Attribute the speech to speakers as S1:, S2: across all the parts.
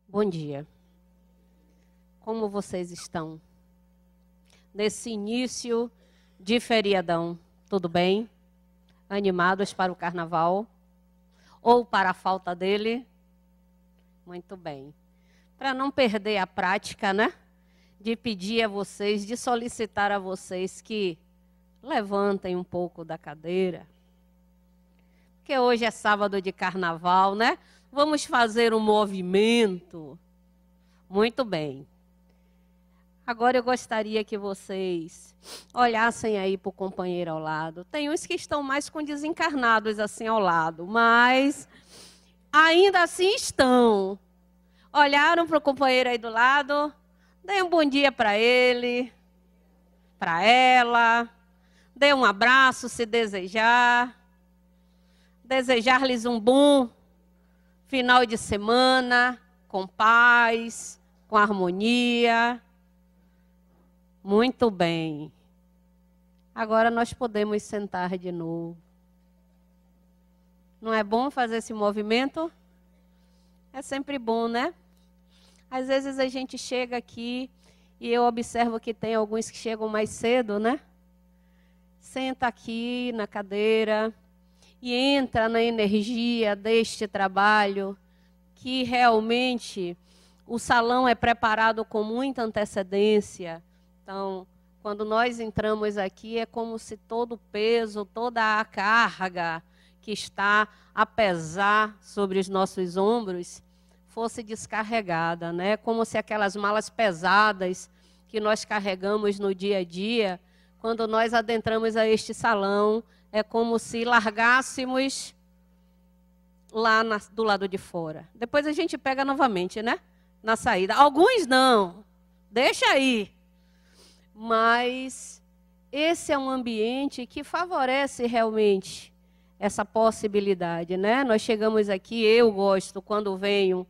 S1: Bom dia. Como vocês estão? Nesse início de feriadão, tudo bem? Animados para o carnaval? Ou para a falta dele? Muito bem. Para não perder a prática, né? De pedir a vocês, de solicitar a vocês que levantem um pouco da cadeira. Porque hoje é sábado de carnaval, né? Vamos fazer um movimento. Muito bem. Agora eu gostaria que vocês olhassem aí para o companheiro ao lado. Tem uns que estão mais com desencarnados assim ao lado, mas ainda assim estão. Olharam para o companheiro aí do lado, dê um bom dia para ele, para ela, dê um abraço se desejar, desejar-lhes um bom final de semana, com paz, com harmonia. Muito bem. Agora nós podemos sentar de novo. Não é bom fazer esse movimento? É sempre bom, né? Às vezes a gente chega aqui e eu observo que tem alguns que chegam mais cedo, né? Senta aqui na cadeira e entra na energia deste trabalho, que realmente o salão é preparado com muita antecedência. Então, quando nós entramos aqui, é como se todo o peso, toda a carga que está a pesar sobre os nossos ombros fosse descarregada, né? Como se aquelas malas pesadas que nós carregamos no dia a dia, quando nós adentramos a este salão, é como se largássemos lá do lado de fora. Depois a gente pega novamente, né? Na saída. Alguns não. Deixa aí. Mas esse é um ambiente que favorece realmente essa possibilidade, né? Nós chegamos aqui, eu gosto, quando venho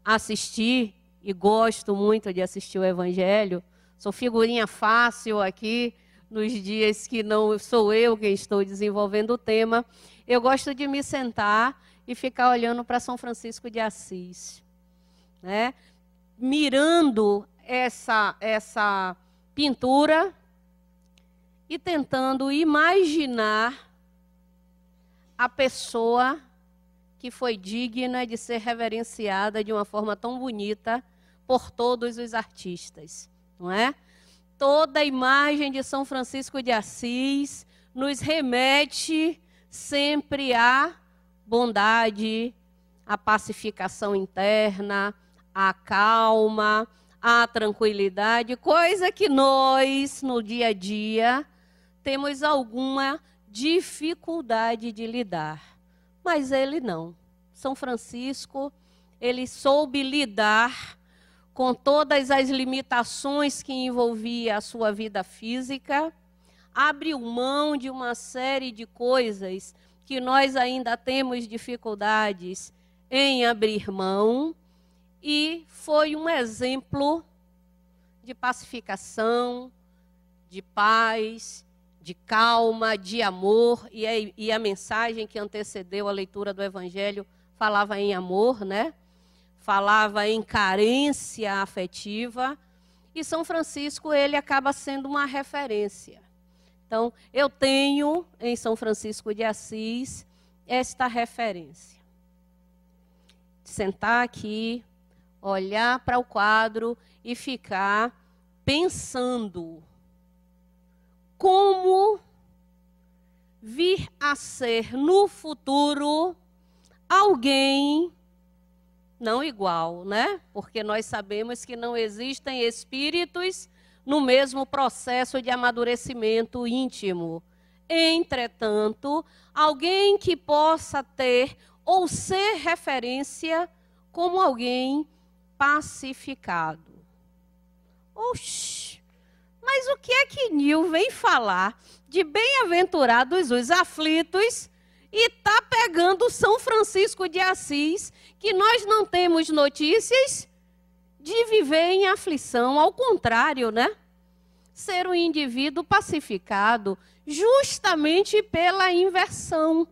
S1: assistir, e gosto muito de assistir o Evangelho, sou figurinha fácil aqui, nos dias que não sou eu quem estou desenvolvendo o tema, eu gosto de me sentar e ficar olhando para São Francisco de Assis, né? Mirando essa pintura e tentando imaginar a pessoa que foi digna de ser reverenciada de uma forma tão bonita por todos os artistas, não é? Toda a imagem de São Francisco de Assis nos remete sempre à bondade, à pacificação interna, à calma, à tranquilidade, coisa que nós, no dia a dia, temos alguma dificuldade de lidar. Mas ele não. São Francisco, ele soube lidar com todas as limitações que envolvia a sua vida física, abriu mão de uma série de coisas que nós ainda temos dificuldades em abrir mão, e foi um exemplo de pacificação, de paz, de calma, de amor, e a mensagem que antecedeu a leitura do Evangelho falava em amor, né? Falava em carência afetiva, e São Francisco, ele acaba sendo uma referência. Então, eu tenho em São Francisco de Assis esta referência. Sentar aqui, olhar para o quadro e ficar pensando como vir a ser no futuro alguém não igual, né? Porque nós sabemos que não existem espíritos no mesmo processo de amadurecimento íntimo. Entretanto, alguém que possa ter ou ser referência como alguém pacificado. Oxi, mas o que é que Nil vem falar de bem-aventurados os aflitos e está pegando São Francisco de Assis, que nós não temos notícias de viver em aflição, ao contrário, né? Ser um indivíduo pacificado justamente pela inversão,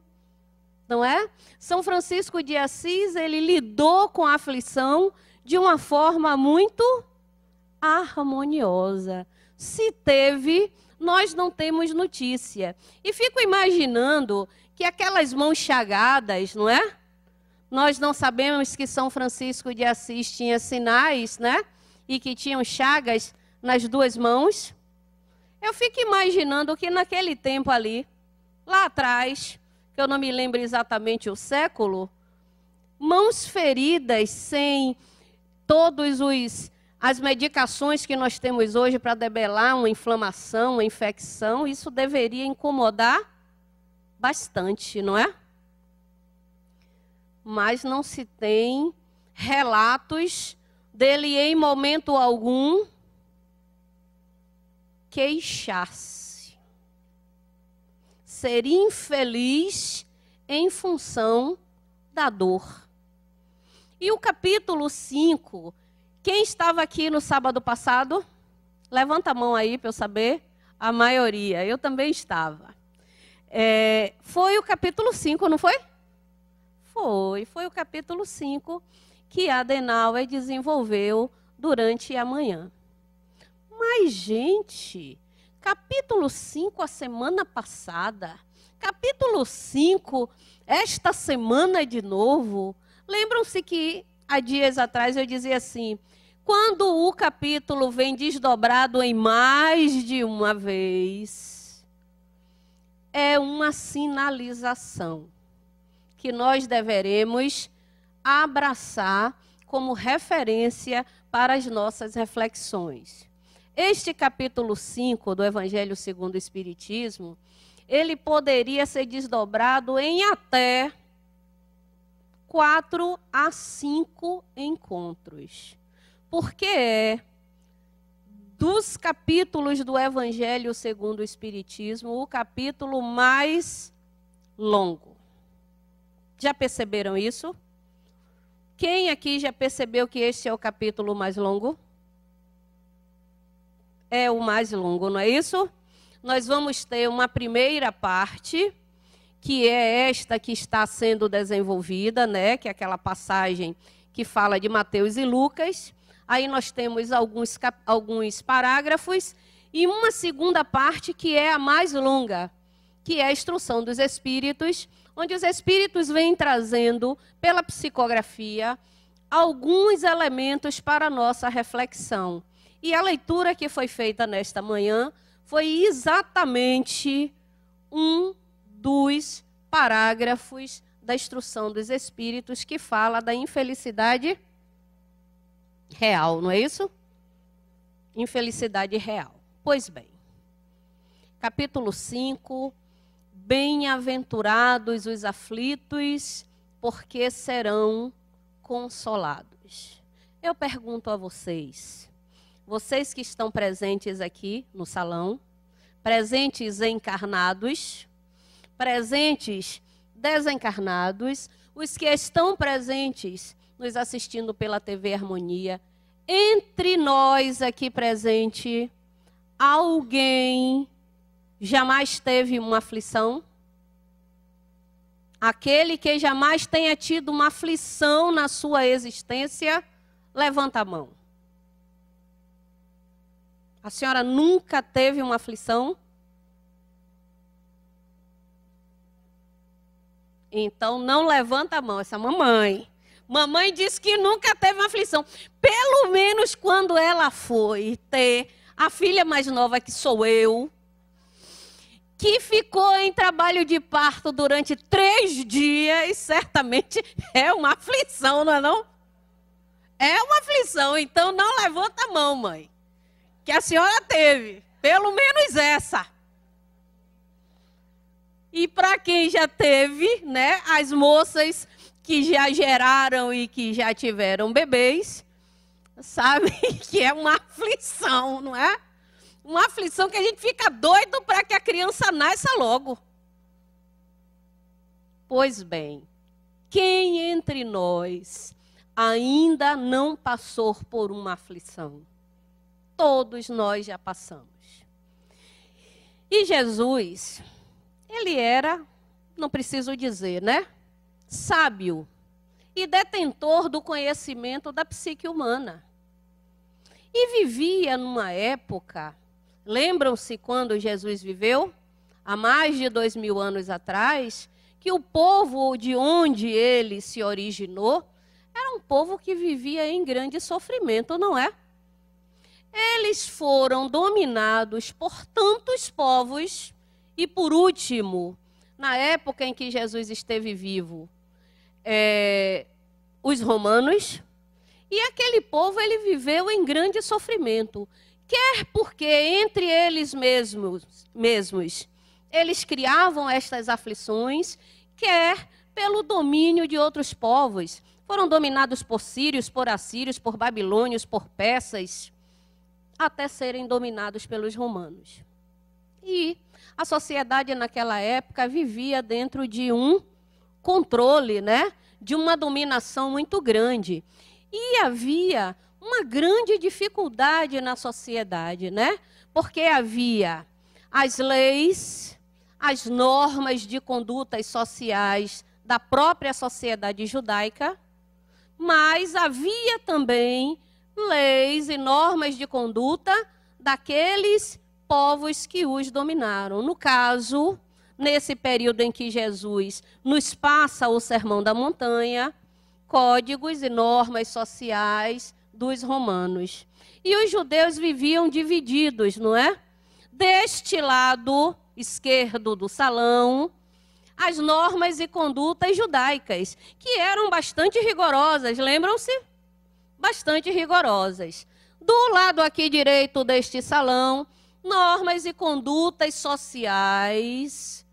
S1: não é? São Francisco de Assis, ele lidou com a aflição de uma forma muito harmoniosa. Se teve, nós não temos notícia. E fico imaginando que aquelas mãos chagadas, não é? Nós não sabemos que São Francisco de Assis tinha sinais, né? E que tinham chagas nas duas mãos. Eu fico imaginando que naquele tempo ali, lá atrás, que eu não me lembro exatamente o século, mãos feridas sem todas as medicações que nós temos hoje para debelar uma inflamação, uma infecção, isso deveria incomodar bastante, não é? Mas não se tem relatos dele em momento algum queixar-se, ser infeliz em função da dor. E o capítulo 5, quem estava aqui no sábado passado? Levanta a mão aí para eu saber. A maioria, eu também estava. Foi o capítulo 5, não foi? Foi o capítulo 5 que Adenauer desenvolveu durante a manhã. Mas, gente, capítulo 5 a semana passada, capítulo 5 esta semana de novo. Lembram-se que há dias atrás eu dizia assim, quando o capítulo vem desdobrado em mais de uma vez, é uma sinalização que nós deveremos abraçar como referência para as nossas reflexões. Este capítulo 5 do Evangelho segundo o Espiritismo, ele poderia ser desdobrado em até 4 a 5 encontros. Porque é dos capítulos do Evangelho segundo o Espiritismo o capítulo mais longo. Já perceberam isso? Quem aqui já percebeu que este é o capítulo mais longo? É o mais longo, não é isso? Nós vamos ter uma primeira parte, que é esta que está sendo desenvolvida, né? Que é aquela passagem que fala de Mateus e Lucas. Aí nós temos alguns parágrafos e uma segunda parte que é a mais longa, que é a instrução dos espíritos, onde os espíritos vêm trazendo, pela psicografia, alguns elementos para a nossa reflexão. E a leitura que foi feita nesta manhã foi exatamente um dos parágrafos da instrução dos espíritos que fala da infelicidade real, não é isso? Infelicidade real. Pois bem, capítulo 5, bem-aventurados os aflitos, porque serão consolados. Eu pergunto a vocês que estão presentes aqui no salão, presentes encarnados, presentes desencarnados, os que estão presentes nos assistindo pela TV Harmonia, entre nós aqui presente, alguém jamais teve uma aflição? Aquele que jamais tenha tido uma aflição na sua existência, levanta a mão. A senhora nunca teve uma aflição? Então não levanta a mão, essa mamãe. Mamãe disse que nunca teve uma aflição. Pelo menos quando ela foi ter a filha mais nova, que sou eu, que ficou em trabalho de parto durante 3 dias, certamente é uma aflição, não é não? É uma aflição, então não levanta a mão, mãe. Que a senhora teve, pelo menos essa. E para quem já teve, né, as moças que já geraram e que já tiveram bebês, sabem que é uma aflição, não é? Uma aflição que a gente fica doido para que a criança nasça logo. Pois bem, quem entre nós ainda não passou por uma aflição? Todos nós já passamos. E Jesus, ele era, não preciso dizer, né? Sábio. e detentor do conhecimento da psique humana. E vivia numa época, lembram-se quando Jesus viveu? Há mais de 2000 anos atrás, que o povo de onde ele se originou era um povo que vivia em grande sofrimento, não é? Eles foram dominados por tantos povos e, por último, na época em que Jesus esteve vivo, os romanos, e aquele povo ele viveu em grande sofrimento, quer porque entre eles mesmos eles criavam estas aflições, quer pelo domínio de outros povos. Foram dominados por sírios, por assírios, por babilônios, por persas, até serem dominados pelos romanos. E a sociedade naquela época vivia dentro de um controle, né? De uma dominação muito grande. E havia uma grande dificuldade na sociedade, né? Porque havia as leis, as normas de condutas sociais da própria sociedade judaica, mas havia também leis e normas de conduta daqueles povos que os dominaram. No caso, nesse período em que Jesus nos passa o Sermão da Montanha, códigos e normas sociais dos romanos. E os judeus viviam divididos, não é? Deste lado esquerdo do salão, as normas e condutas judaicas, que eram bastante rigorosas, lembram-se? Bastante rigorosas. Do lado aqui direito deste salão, normas e condutas sociais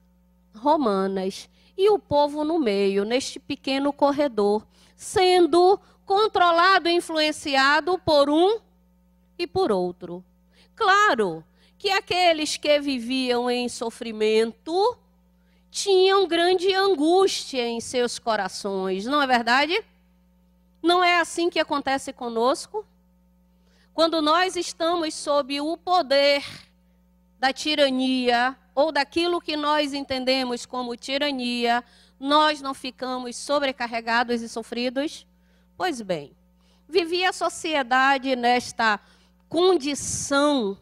S1: romanas. E o povo no meio, neste pequeno corredor, sendo controlado e influenciado por um e por outro. Claro que aqueles que viviam em sofrimento tinham grande angústia em seus corações, não é verdade? Não é assim que acontece conosco? Quando nós estamos sob o poder da tirania, ou daquilo que nós entendemos como tirania, nós não ficamos sobrecarregados e sofridos? Pois bem, vivia a sociedade nesta condição,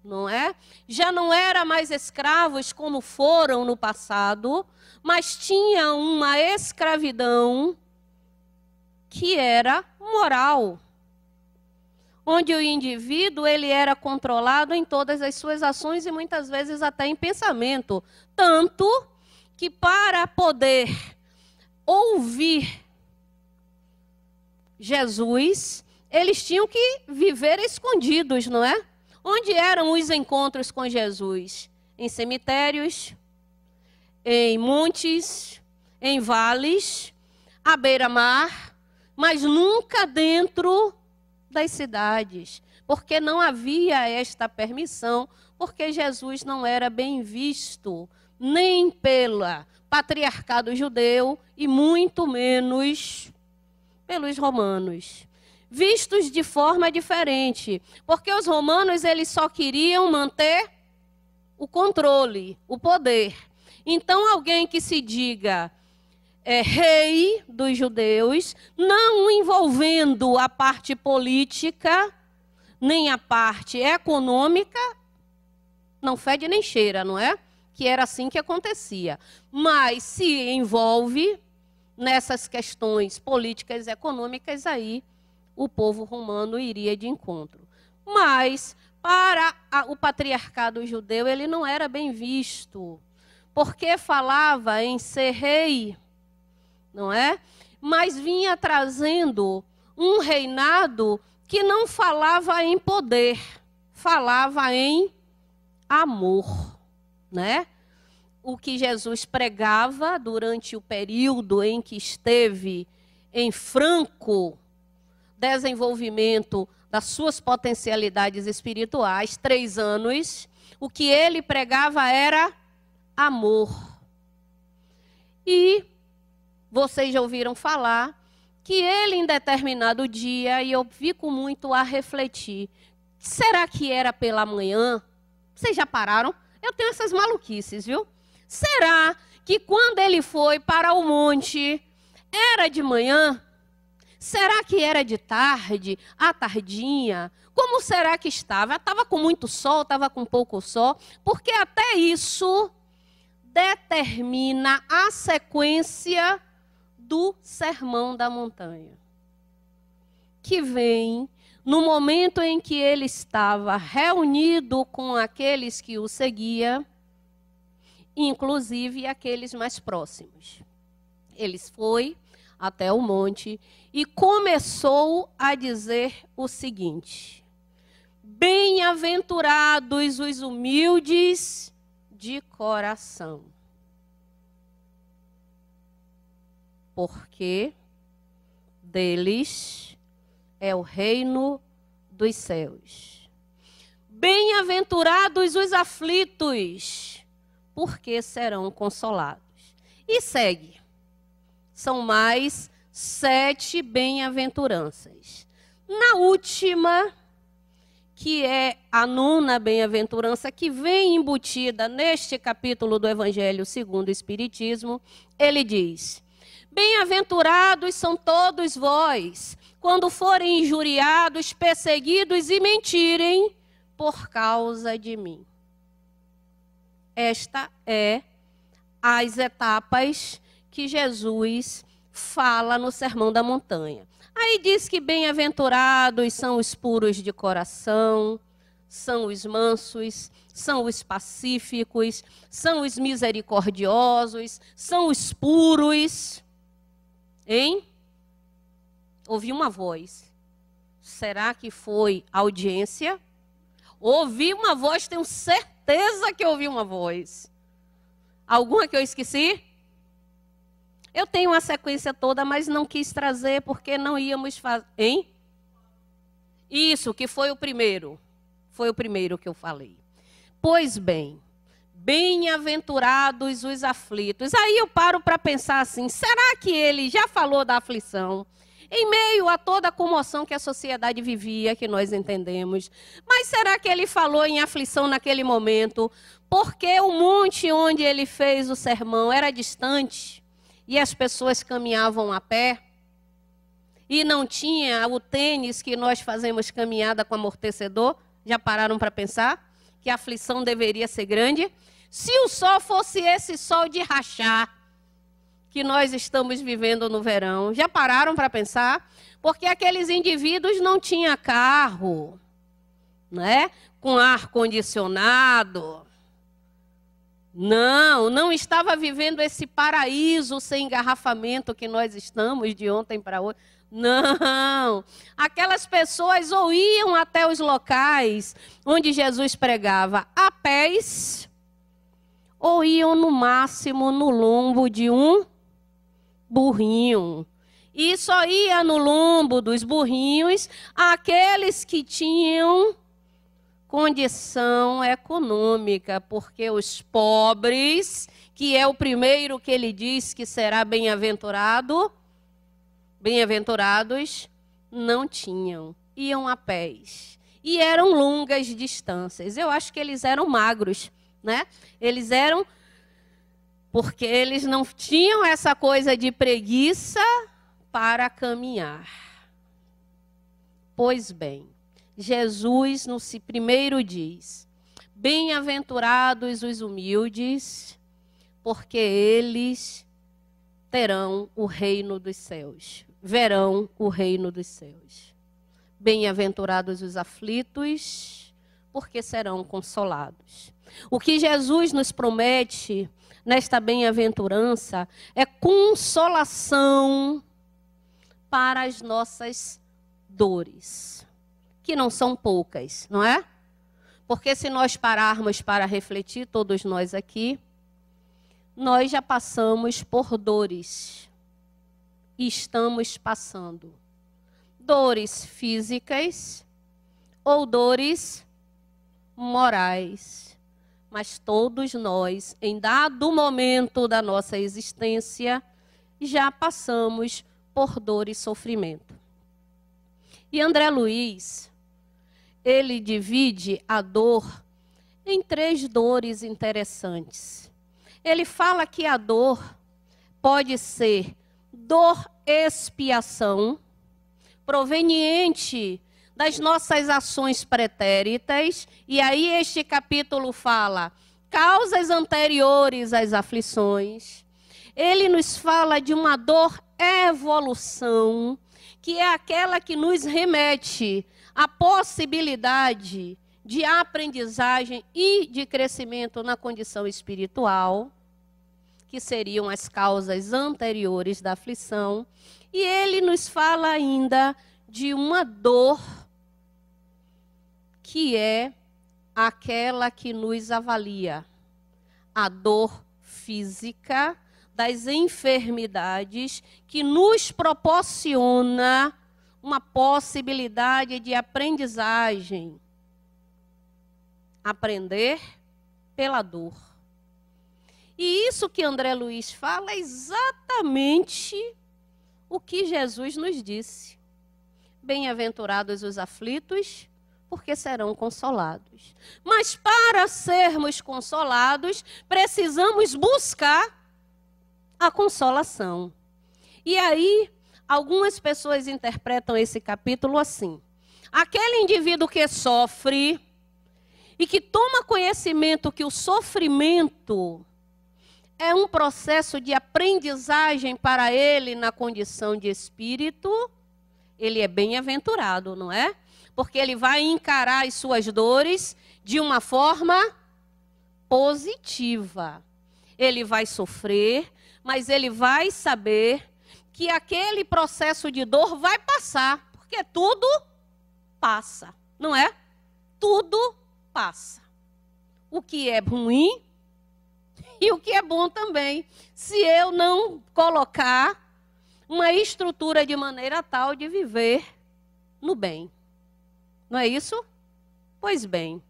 S1: não é? Já não era mais escravos como foram no passado, mas tinha uma escravidão que era moral, onde o indivíduo ele era controlado em todas as suas ações e muitas vezes até em pensamento, tanto que para poder ouvir Jesus, eles tinham que viver escondidos, não é? Onde eram os encontros com Jesus? Em cemitérios, em montes, em vales, à beira-mar, mas nunca dentro das cidades, porque não havia esta permissão, porque Jesus não era bem visto, nem pelo patriarcado judeu e muito menos pelos romanos. Vistos de forma diferente, porque os romanos eles só queriam manter o controle, o poder. Então alguém que se diga rei dos judeus, não envolvendo a parte política, nem a parte econômica, não fede nem cheira, não é? Que era assim que acontecia. Mas se envolve nessas questões políticas e econômicas, aí o povo romano iria de encontro. Mas para o patriarcado judeu ele não era bem visto, porque falava em ser rei, não é? Mas vinha trazendo um reinado que não falava em poder, falava em amor, né? O que Jesus pregava durante o período em que esteve em franco desenvolvimento das suas potencialidades espirituais, 3 anos, o que ele pregava era amor. E vocês já ouviram falar que ele, em determinado dia, e eu fico muito a refletir, será que era pela manhã? Vocês já pararam? Eu tenho essas maluquices, viu? Será que quando ele foi para o monte, Era de manhã? Será que era de tarde? À tardinha? Como será que estava? Estava com muito sol? Estava com pouco sol? Porque até isso determina a sequência do Sermão da Montanha, que vem no momento em que ele estava reunido com aqueles que o seguiam, inclusive aqueles mais próximos. Ele foi até o monte e começou a dizer o seguinte: bem-aventurados os humildes de coração, porque deles é o reino dos céus. Bem-aventurados os aflitos, porque serão consolados. E segue. São mais 7 bem-aventuranças. Na última, que é a 9ª bem-aventurança, que vem embutida neste capítulo do Evangelho segundo o Espiritismo, ele diz: bem-aventurados são todos vós, quando forem injuriados, perseguidos e mentirem por causa de mim. Esta é as etapas que Jesus fala no Sermão da Montanha. Aí diz que bem-aventurados são os puros de coração, são os mansos, são os pacíficos, são os misericordiosos, são os puros. Hein? Ouvi uma voz. Será que foi audiência? Ouvi uma voz, tenho certeza que ouvi uma voz. Alguma que eu esqueci? Eu tenho a sequência toda, mas não quis trazer porque não íamos fazer. Hein? Isso, que foi o primeiro. Foi o primeiro que eu falei. Pois bem, bem-aventurados os aflitos. Aí eu paro para pensar assim, será que ele já falou da aflição? Em meio a toda a comoção que a sociedade vivia, que nós entendemos. Mas será que ele falou em aflição naquele momento? Porque o monte onde ele fez o sermão era distante e as pessoas caminhavam a pé. E não tinha o tênis que nós fazemos caminhada com amortecedor. Já pararam para pensar que a aflição deveria ser grande? Se o sol fosse esse sol de rachar que nós estamos vivendo no verão, já pararam para pensar? Porque aqueles indivíduos não tinham carro, né? Com ar-condicionado. Não estava vivendo esse paraíso sem engarrafamento que nós estamos de ontem para hoje. Não, aquelas pessoas ou iam até os locais onde Jesus pregava a pés, ou iam no máximo no lombo de um burrinho. E só ia no lombo dos burrinhos aqueles que tinham condição econômica, porque os pobres, que é o primeiro que ele diz que será bem-aventurados, não tinham, iam a pés. E eram longas distâncias. Eu acho que eles eram magros, né? Eles eram, porque eles não tinham essa coisa de preguiça para caminhar. Pois bem, Jesus no primeiro diz: bem-aventurados os humildes, porque eles terão o reino dos céus. Verão o reino dos céus. Bem-aventurados os aflitos, porque serão consolados. O que Jesus nos promete nesta bem-aventurança é consolação para as nossas dores, que não são poucas, não é? Porque se nós pararmos para refletir, todos nós aqui, nós já passamos por dores. E estamos passando. Dores físicas ou dores morais. Mas todos nós, em dado momento da nossa existência, já passamos por dor e sofrimento. E André Luiz, ele divide a dor em 3 dores interessantes. Ele fala que a dor pode ser dor expiação, proveniente das nossas ações pretéritas, e aí este capítulo fala causas anteriores às aflições. Ele nos fala de uma dor evolução, que é aquela que nos remete à possibilidade de aprendizagem e de crescimento na condição espiritual, que seriam as causas anteriores da aflição. E ele nos fala ainda de uma dor que é aquela que nos avalia, a dor física das enfermidades, que nos proporciona uma possibilidade de aprendizagem. Aprender pela dor. E isso que André Luiz fala é exatamente o que Jesus nos disse. Bem-aventurados os aflitos, porque serão consolados. Mas para sermos consolados, precisamos buscar a consolação. E aí, algumas pessoas interpretam esse capítulo assim: aquele indivíduo que sofre e que toma conhecimento que o sofrimento é um processo de aprendizagem para ele na condição de espírito, ele é bem-aventurado, não é? Porque ele vai encarar as suas dores de uma forma positiva. Ele vai sofrer, mas ele vai saber que aquele processo de dor vai passar, porque tudo passa, não é? Tudo passa. O que é ruim e o que é bom também, se eu não colocar uma estrutura de maneira tal de viver no bem. Não é isso? Pois bem.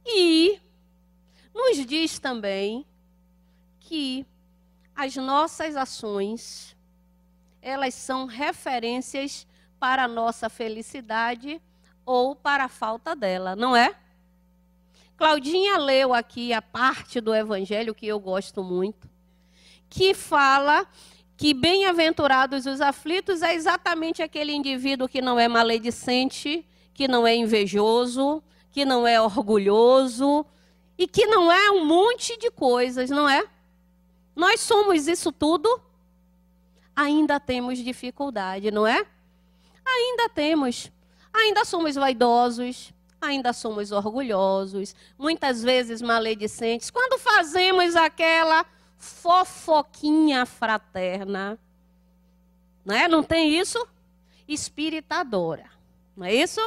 S1: E nos diz também que as nossas ações, elas são referências para a nossa felicidade ou para a falta dela, não é? Claudinha leu aqui a parte do Evangelho que eu gosto muito, que fala que bem-aventurados os aflitos é exatamente aquele indivíduo que não é maledicente, que não é invejoso, que não é orgulhoso e que não é um monte de coisas, não é? Nós somos isso tudo, ainda temos dificuldade, não é? Ainda temos, ainda somos vaidosos, ainda somos orgulhosos, muitas vezes maledicentes. Quando fazemos aquela fofoquinha fraterna, não é? Não tem isso? Espiritadora, não é isso?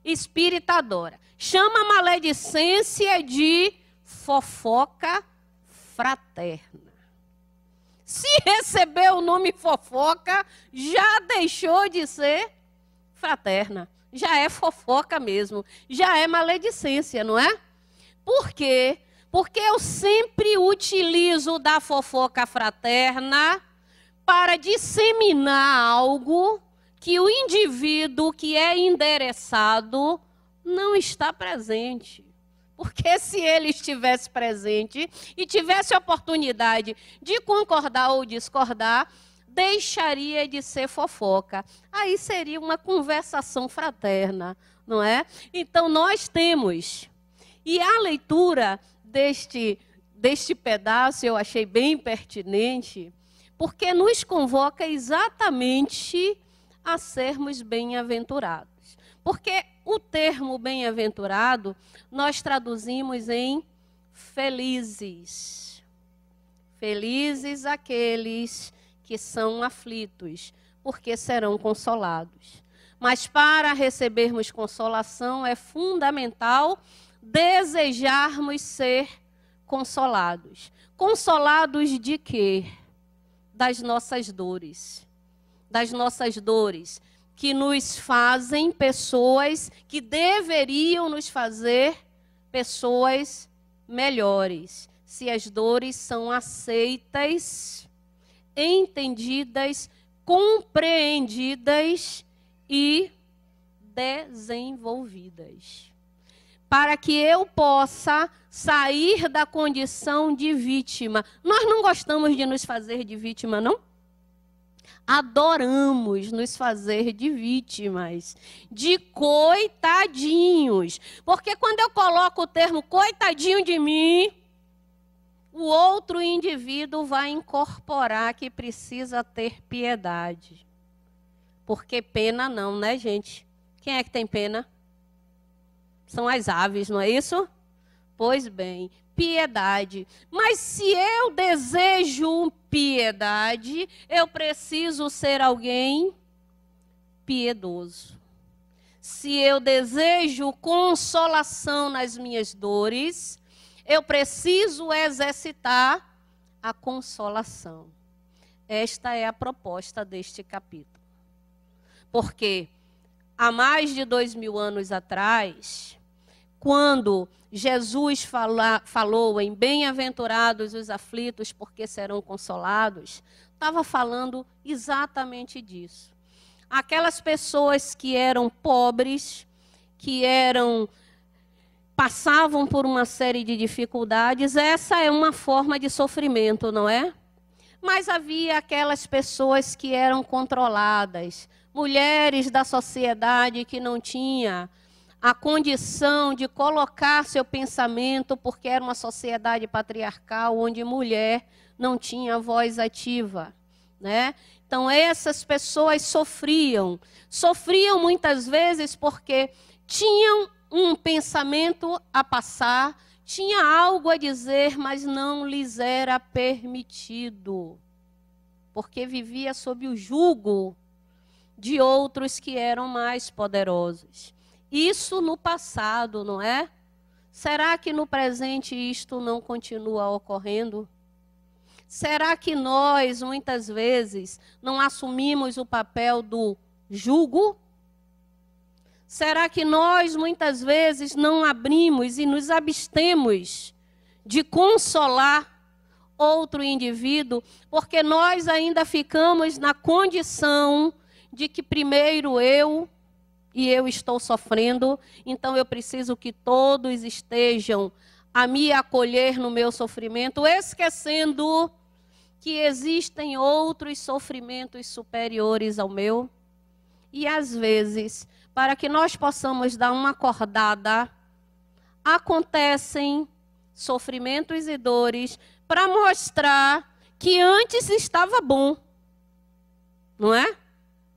S1: Espiritadora. Chama a maledicência de fofoca fraterna. Se recebeu o nome fofoca, já deixou de ser fraterna. Já é fofoca mesmo. Já é maledicência, não é? Por quê? Porque eu sempre utilizo da fofoca fraterna para disseminar algo que o indivíduo que é endereçado não está presente. Porque se ele estivesse presente e tivesse oportunidade de concordar ou discordar, deixaria de ser fofoca. Aí seria uma conversação fraterna, não é? Então nós temos. E a leitura deste pedaço eu achei bem pertinente, porque nos convoca exatamente a sermos bem-aventurados. Porque o termo bem-aventurado nós traduzimos em felizes. Felizes aqueles que são aflitos, porque serão consolados. Mas para recebermos consolação é fundamental desejarmos ser consolados. Consolados de quê? Das nossas dores. Das nossas dores que nos fazem pessoas que deveriam nos fazer pessoas melhores. Se as dores são aceitas, entendidas, compreendidas e desenvolvidas. Para que eu possa sair da condição de vítima. Nós não gostamos de nos fazer de vítima, não? Adoramos nos fazer de vítimas, de coitadinhos. Porque quando eu coloco o termo coitadinho de mim, o outro indivíduo vai incorporar que precisa ter piedade. Porque pena não, né, gente? Quem é que tem pena? São as aves, não é isso? Pois bem, piedade. Mas se eu desejo piedade, eu preciso ser alguém piedoso. Se eu desejo consolação nas minhas dores, eu preciso exercitar a consolação. Esta é a proposta deste capítulo. Porque há mais de 2000 anos atrás, quando Jesus falou em bem-aventurados os aflitos, porque serão consolados, estava falando exatamente disso. Aquelas pessoas que eram pobres, que passavam por uma série de dificuldades, essa é uma forma de sofrimento, não é? Mas havia aquelas pessoas que eram controladas, mulheres da sociedade que não tinha a condição de colocar seu pensamento, porque era uma sociedade patriarcal, onde mulher não tinha voz ativa, né? Então, essas pessoas sofriam muitas vezes porque tinham um pensamento a passar, tinha algo a dizer, mas não lhes era permitido, porque vivia sob o jugo de outros que eram mais poderosos. Isso no passado, não é? Será que no presente isto não continua ocorrendo? Será que nós, muitas vezes, não assumimos o papel do jugo? Será que nós, muitas vezes, não abrimos e nos abstemos de consolar outro indivíduo, porque nós ainda ficamos na condição de que primeiro eu estou sofrendo, então eu preciso que todos estejam a me acolher no meu sofrimento, esquecendo que existem outros sofrimentos superiores ao meu. E às vezes, para que nós possamos dar uma acordada, acontecem sofrimentos e dores para mostrar que antes estava bom, não é?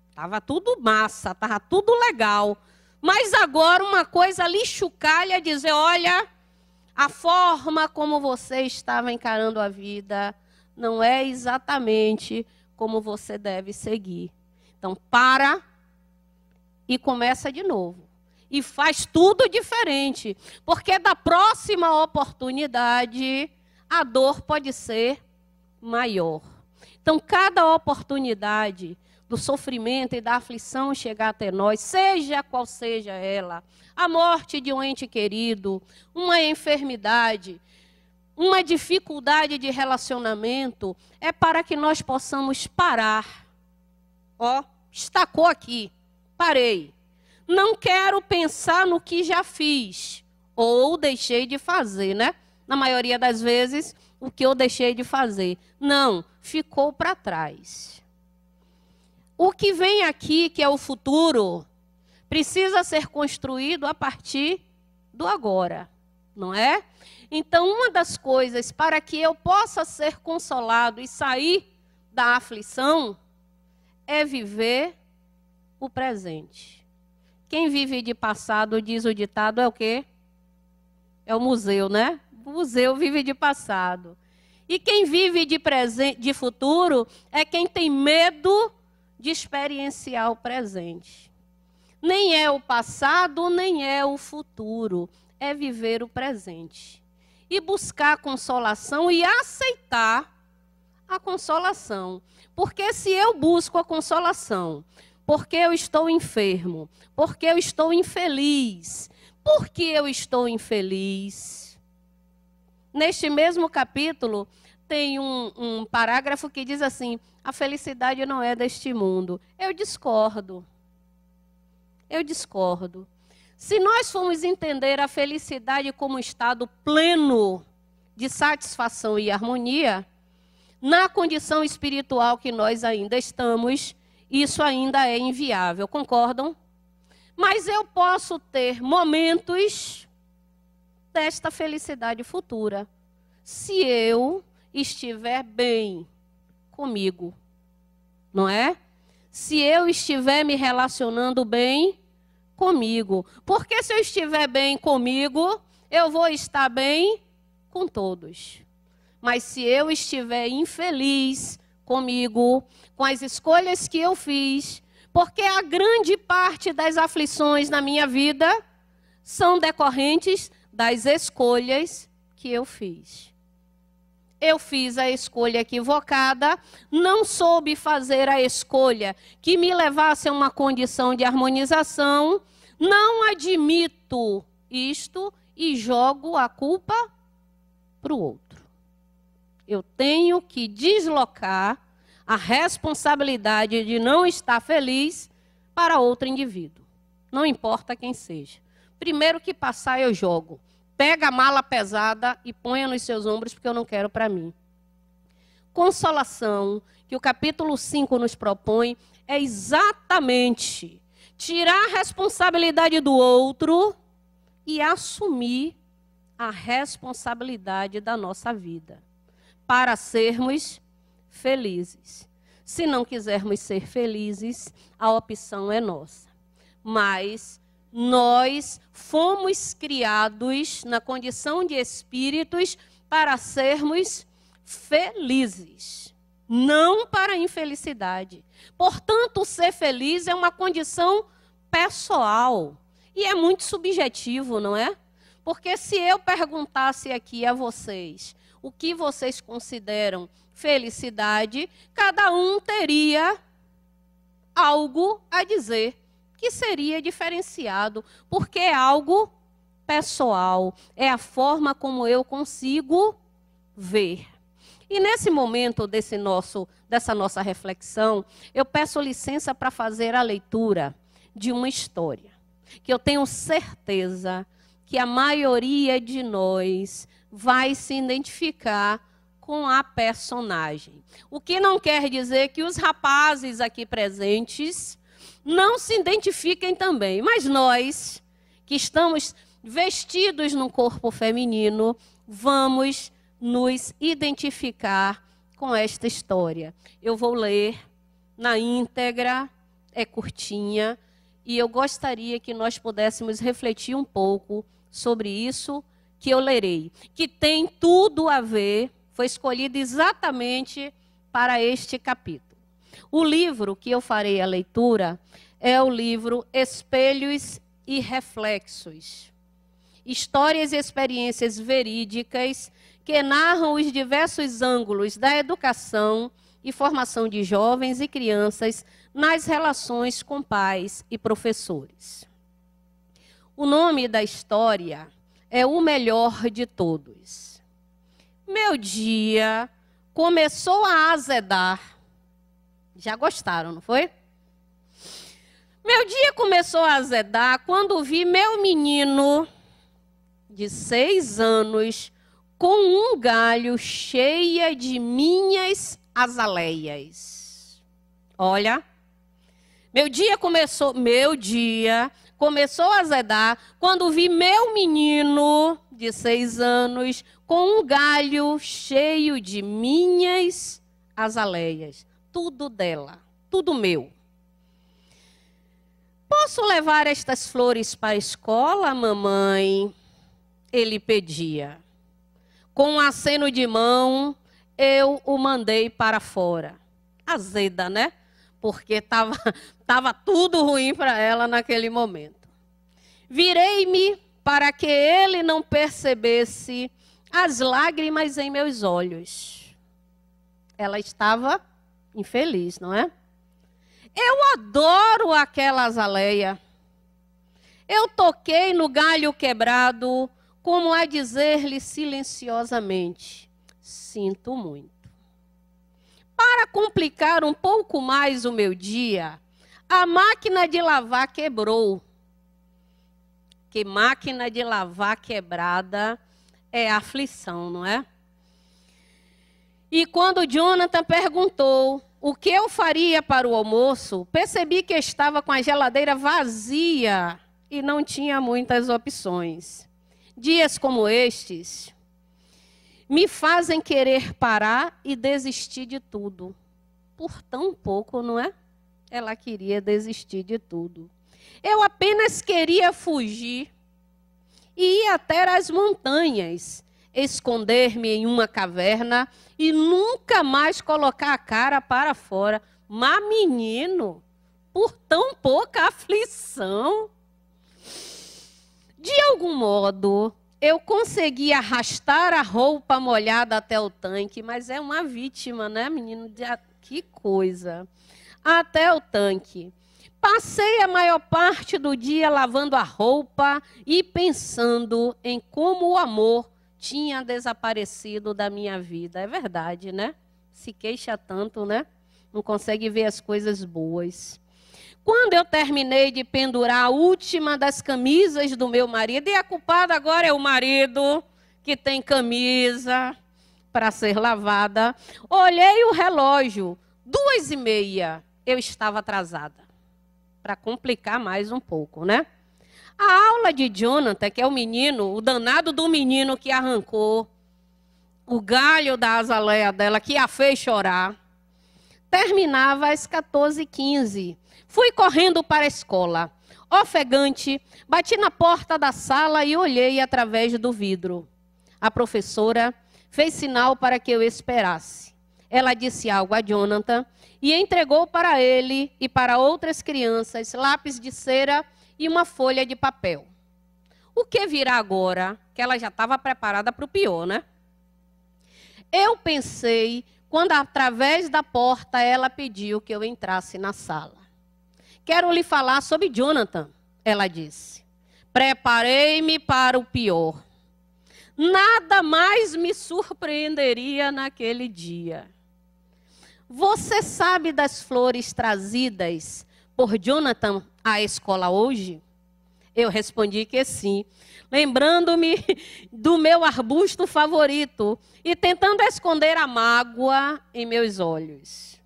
S1: Estava tudo massa, estava tudo legal. Mas agora uma coisa lhe chocalha dizer, olha, a forma como você estava encarando a vida não é exatamente como você deve seguir. Então, para e começa de novo. E faz tudo diferente. Porque da próxima oportunidade, a dor pode ser maior. Então, cada oportunidade do sofrimento e da aflição chegar até nós, seja qual seja ela, a morte de um ente querido, uma enfermidade, uma dificuldade de relacionamento, é para que nós possamos parar. Ó, estacou aqui, parei. Não quero pensar no que já fiz ou deixei de fazer, né? Na maioria das vezes, o que eu deixei de fazer. Não, ficou para trás. O que vem aqui, que é o futuro, precisa ser construído a partir do agora, não é? Então, uma das coisas para que eu possa ser consolado e sair da aflição é viver o presente. Quem vive de passado, diz o ditado, é o quê? É o museu, né? O museu vive de passado. E quem vive de futuro é quem tem medo de experienciar o presente. Nem é o passado, nem é o futuro. É viver o presente. E buscar consolação e aceitar a consolação. Porque se eu busco a consolação, porque eu estou enfermo, porque eu estou infeliz, por que eu estou infeliz? Neste mesmo capítulo, tem um parágrafo que diz assim, a felicidade não é deste mundo. Eu discordo. Eu discordo. Se nós formos entender a felicidade como um estado pleno de satisfação e harmonia, na condição espiritual que nós ainda estamos, isso ainda é inviável, concordam? Mas eu posso ter momentos desta felicidade futura, se eu estiver bem comigo, não é? Se eu estiver me relacionando bem comigo. Porque se eu estiver bem comigo, eu vou estar bem com todos. Mas se eu estiver infeliz comigo, com as escolhas que eu fiz, porque a grande parte das aflições na minha vida são decorrentes das escolhas que eu fiz. Eu fiz a escolha equivocada, não soube fazer a escolha que me levasse a uma condição de harmonização, não admito isto e jogo a culpa para o outro. Eu tenho que deslocar a responsabilidade de não estar feliz para outro indivíduo. Não importa quem seja. Primeiro que passar, eu jogo. Pega a mala pesada e ponha nos seus ombros, porque eu não quero para mim. Consolação, que o capítulo 5 nos propõe, é exatamente tirar a responsabilidade do outro e assumir a responsabilidade da nossa vida, para sermos felizes. Se não quisermos ser felizes, a opção é nossa. Mas nós fomos criados na condição de espíritos para sermos felizes, não para a infelicidade. Portanto, ser feliz é uma condição pessoal e é muito subjetivo, não é? Porque se eu perguntasse aqui a vocês o que vocês consideram felicidade, cada um teria algo a dizer que seria diferenciado, porque é algo pessoal, é a forma como eu consigo ver. E nesse momento dessa nossa reflexão, eu peço licença para fazer a leitura de uma história, que eu tenho certeza que a maioria de nós vai se identificar com a personagem. O que não quer dizer que os rapazes aqui presentes não se identifiquem também, mas nós, que estamos vestidos no corpo feminino, vamos nos identificar com esta história. Eu vou ler na íntegra, é curtinha, e eu gostaria que nós pudéssemos refletir um pouco sobre isso que eu lerei, que tem tudo a ver, foi escolhido exatamente para este capítulo. O livro que eu farei a leitura é o livro Espelhos e Reflexos. Histórias e experiências verídicas que narram os diversos ângulos da educação e formação de jovens e crianças nas relações com pais e professores. O nome da história é O Melhor de Todos. Meu dia começou a azedar. Já gostaram, não foi? Meu dia começou a azedar quando vi meu menino de 6 anos com um galho cheio de minhas azaleias. Olha, meu dia começou a azedar quando vi meu menino de 6 anos com um galho cheio de minhas azaleias. Tudo dela, tudo meu. Posso levar estas flores para a escola, mamãe? Ele pedia. Com um aceno de mão, eu o mandei para fora. Azeda, né? Porque estava tudo ruim para ela naquele momento. Virei-me para que ele não percebesse as lágrimas em meus olhos. Ela estava infeliz, não é? Eu adoro aquela azaleia. Eu toquei no galho quebrado, como a dizer-lhe silenciosamente: sinto muito. Para complicar um pouco mais o meu dia, a máquina de lavar quebrou. Que máquina de lavar quebrada é aflição, não é? E quando Jonathan perguntou o que eu faria para o almoço, percebi que estava com a geladeira vazia e não tinha muitas opções. Dias como estes me fazem querer parar e desistir de tudo. Por tão pouco, não é? Ela queria desistir de tudo. Eu apenas queria fugir e ir até as montanhas, esconder-me em uma caverna e nunca mais colocar a cara para fora. Mas, menino, por tão pouca aflição. De algum modo, eu consegui arrastar a roupa molhada até o tanque, mas é uma vítima, né, menino? Que coisa. Até o tanque. Passei a maior parte do dia lavando a roupa e pensando em como o amor tinha desaparecido da minha vida. É verdade, né? Se queixa tanto, né? Não consegue ver as coisas boas. Quando eu terminei de pendurar a última das camisas do meu marido, e a culpada agora é o marido, que tem camisa para ser lavada, olhei o relógio, 2h30, eu estava atrasada. Para complicar mais um pouco, né? A aula de Jonathan, que é o menino, o danado do menino que arrancou o galho da azaleia dela, que a fez chorar, terminava às 14h15. Fui correndo para a escola. Ofegante, bati na porta da sala e olhei através do vidro. A professora fez sinal para que eu esperasse. Ela disse algo a Jonathan e entregou para ele e para outras crianças lápis de cera e uma folha de papel. O que virá agora? Que ela já estava preparada para o pior, né? Eu pensei quando, através da porta, ela pediu que eu entrasse na sala. Quero lhe falar sobre Jonathan, ela disse. Preparei-me para o pior. Nada mais me surpreenderia naquele dia. Você sabe das flores trazidas por Jonathan à escola hoje? Eu respondi que sim, lembrando-me do meu arbusto favorito e tentando esconder a mágoa em meus olhos.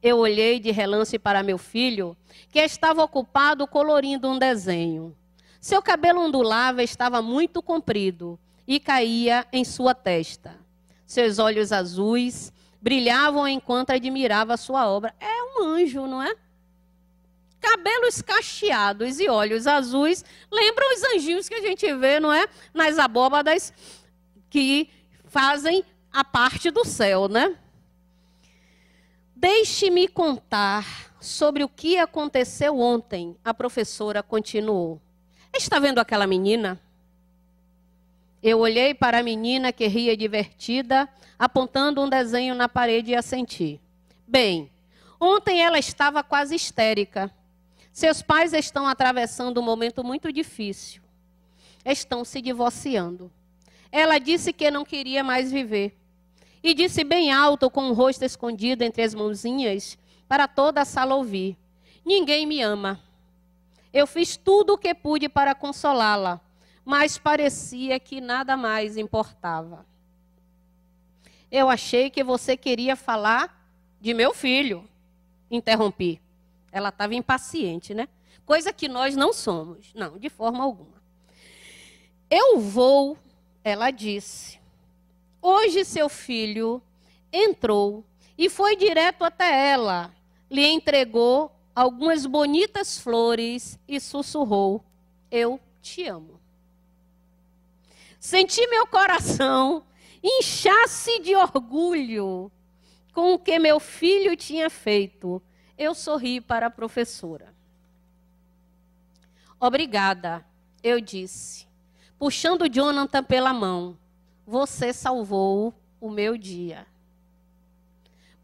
S1: Eu olhei de relance para meu filho, que estava ocupado colorindo um desenho. Seu cabelo ondulava, estava muito comprido e caía em sua testa. Seus olhos azuis brilhavam enquanto admirava a sua obra. É um anjo, não é? Cabelos cacheados e olhos azuis lembram os anjinhos que a gente vê, não é? Nas abóbadas que fazem a parte do céu, né? Deixe-me contar sobre o que aconteceu ontem, a professora continuou. Está vendo aquela menina? Eu olhei para a menina que ria divertida, apontando um desenho na parede e assenti. Bem, ontem ela estava quase histérica. Seus pais estão atravessando um momento muito difícil. Estão se divorciando. Ela disse que não queria mais viver. E disse bem alto, com o rosto escondido entre as mãozinhas, para toda a sala ouvir. Ninguém me ama. Eu fiz tudo o que pude para consolá-la, mas parecia que nada mais importava. Eu achei que você queria falar de meu filho. Interrompi. Ela estava impaciente, né? Coisa que nós não somos. Não, de forma alguma. Eu vou, ela disse. Hoje seu filho entrou e foi direto até ela. Lhe entregou algumas bonitas flores e sussurrou: eu te amo. Senti meu coração inchar-se de orgulho com o que meu filho tinha feito. Eu sorri para a professora. Obrigada, eu disse, puxando Jonathan pela mão. Você salvou o meu dia.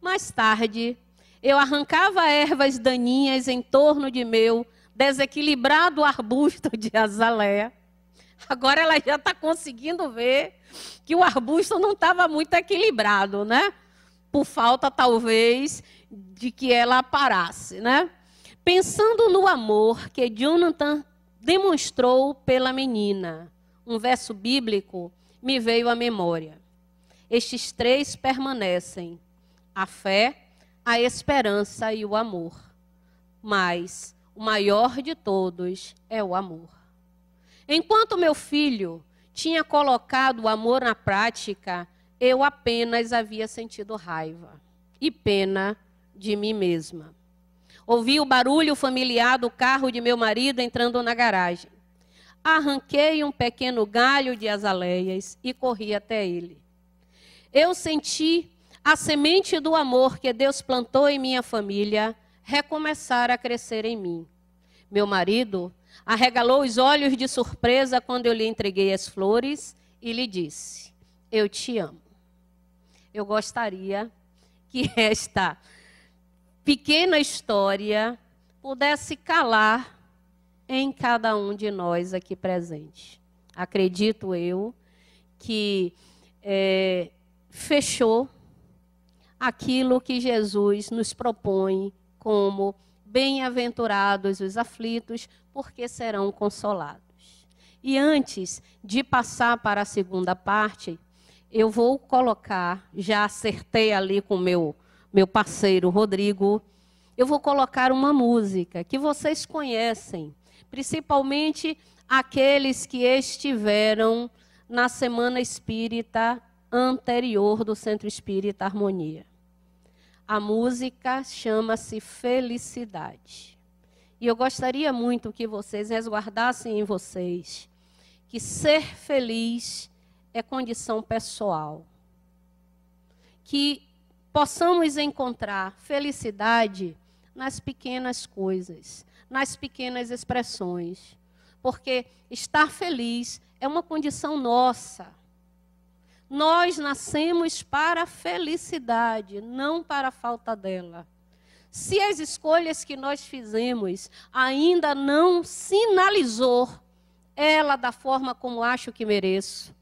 S1: Mais tarde, eu arrancava ervas daninhas em torno de meu desequilibrado arbusto de azaleia. Agora ela já está conseguindo ver que o arbusto não estava muito equilibrado, né? Por falta, talvez, de que ela parasse, né? Pensando no amor que Jonathan demonstrou pela menina, um verso bíblico me veio à memória. estes três permanecem: a fé, a esperança e o amor. Mas o maior de todos é o amor. Enquanto meu filho tinha colocado o amor na prática, eu apenas havia sentido raiva e pena de mim mesma. Ouvi o barulho familiar do carro de meu marido entrando na garagem. Arranquei um pequeno galho de azaleias e corri até ele. Eu senti a semente do amor que Deus plantou em minha família recomeçar a crescer em mim. Meu marido arregalou os olhos de surpresa quando eu lhe entreguei as flores e lhe disse: eu te amo. Eu gostaria que esta pequena história pudesse calar em cada um de nós aqui presente. Acredito eu que fechou aquilo que Jesus nos propõe como bem-aventurados os aflitos, porque serão consolados. E antes de passar para a segunda parte, eu vou colocar, já acertei ali com o meu parceiro Rodrigo, eu vou colocar uma música que vocês conhecem, principalmente aqueles que estiveram na Semana Espírita anterior do Centro Espírita Harmonia. A música chama-se Felicidade. E eu gostaria muito que vocês resguardassem em vocês que ser feliz é condição pessoal. Que possamos encontrar felicidade nas pequenas coisas, nas pequenas expressões. Porque estar feliz é uma condição nossa. Nós nascemos para a felicidade, não para a falta dela. Se as escolhas que nós fizemos ainda não sinalizou ela da forma como acho que mereço,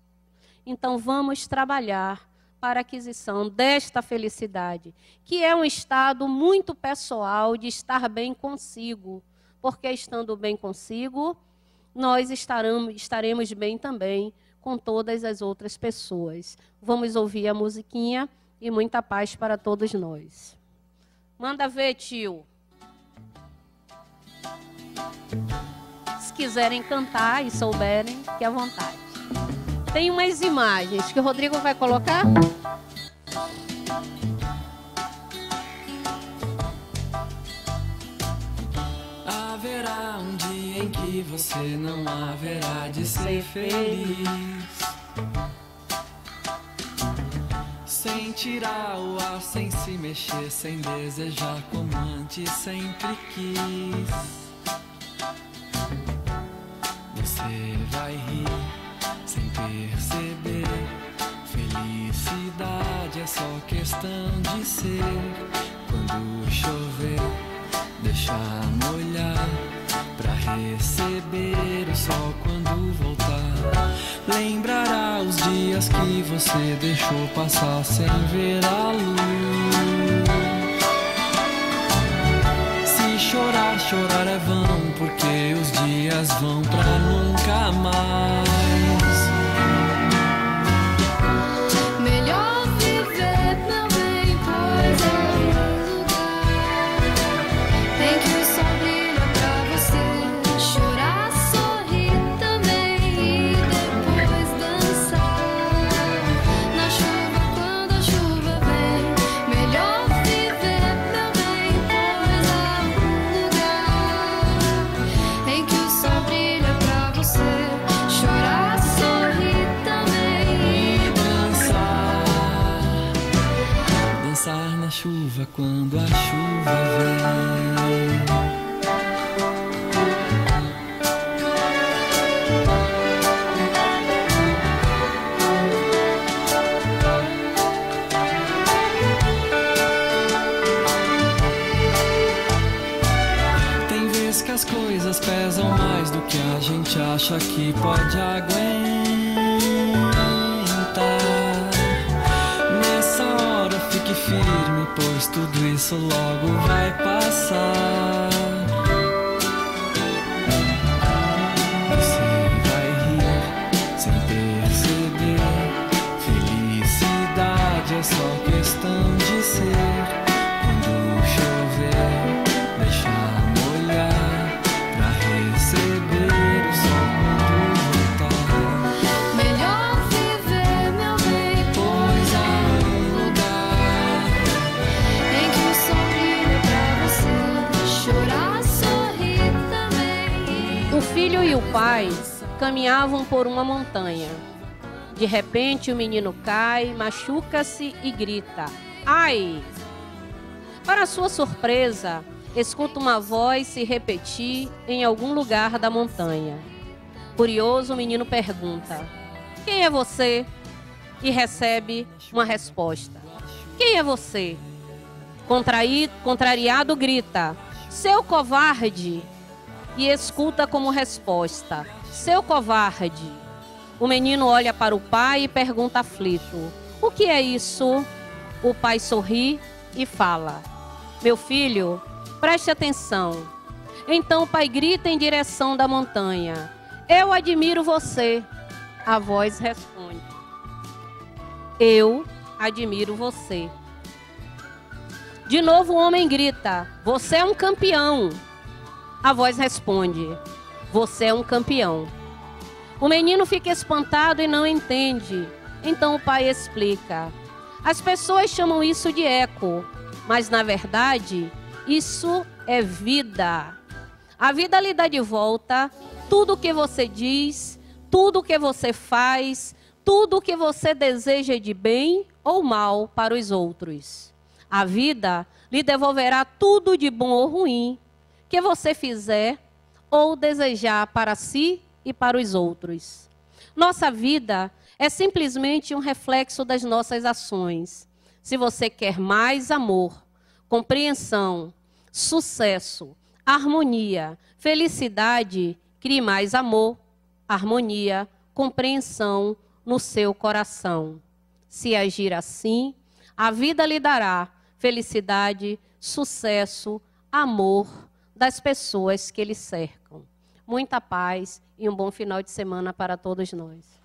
S1: então vamos trabalhar para a aquisição desta felicidade, que é um estado muito pessoal de estar bem consigo, porque estando bem consigo, nós estaremos bem também com todas as outras pessoas. Vamos ouvir a musiquinha e muita paz para todos nós. Manda ver, tio. Se quiserem cantar e souberem, fique à vontade. Tem umas imagens que o Rodrigo vai colocar.
S2: Haverá um dia em que você não haverá de ser feliz. Sem tirar o ar, sem se mexer, sem desejar como antes sempre quis. Você vai rir sem perceber. Felicidade é só questão de ser. Quando chover, deixar molhar pra receber o sol quando voltar. Lembrará os dias que você deixou passar sem ver a luz. Se chorar, chorar é vão, porque os dias vão pra nunca mais.
S3: Melhor viver também, pois é um lugar em que o sol brilha pra você. Chorar, sorrir também e depois dançar na chuva quando a chuva vem. Melhor viver também, pois é um lugar em que o sol brilha pra você. Chorar, sorrir também e
S2: Dançar na chuva quando a chuva vem. Tem vezes que as coisas pesam mais do que a gente acha que pode aguentar. Nessa hora fique firme, pois tudo isso logo vai passar. Você vai rir sem perceber. Felicidade
S1: pai caminhavam por uma montanha. De repente, o menino cai, machuca-se e grita: "Ai!" Para sua surpresa, escuta uma voz se repetir em algum lugar da montanha. Curioso, o menino pergunta: "Quem é você?" E recebe uma resposta: "Quem é você?" Contrariado, grita: "Seu covarde!" E escuta como resposta: "Seu covarde!" O menino olha para o pai e pergunta aflito: "O que é isso?" O pai sorri e fala: "Meu filho, preste atenção." Então o pai grita em direção da montanha: "Eu admiro você." A voz responde: "Eu admiro você." De novo o homem grita: "Você é um campeão." A voz responde: "Você é um campeão." O menino fica espantado e não entende. Então o pai explica: "As pessoas chamam isso de eco, mas na verdade isso é vida. A vida lhe dá de volta tudo o que você diz, tudo o que você faz, tudo o que você deseja de bem ou mal para os outros. A vida lhe devolverá tudo de bom ou ruim que você fizer ou desejar para si e para os outros. Nossa vida é simplesmente um reflexo das nossas ações. Se você quer mais amor, compreensão, sucesso, harmonia, felicidade, crie mais amor, harmonia, compreensão no seu coração. Se agir assim, a vida lhe dará felicidade, sucesso, amor das pessoas que lhe cercam. Muita paz e um bom final de semana para todos nós.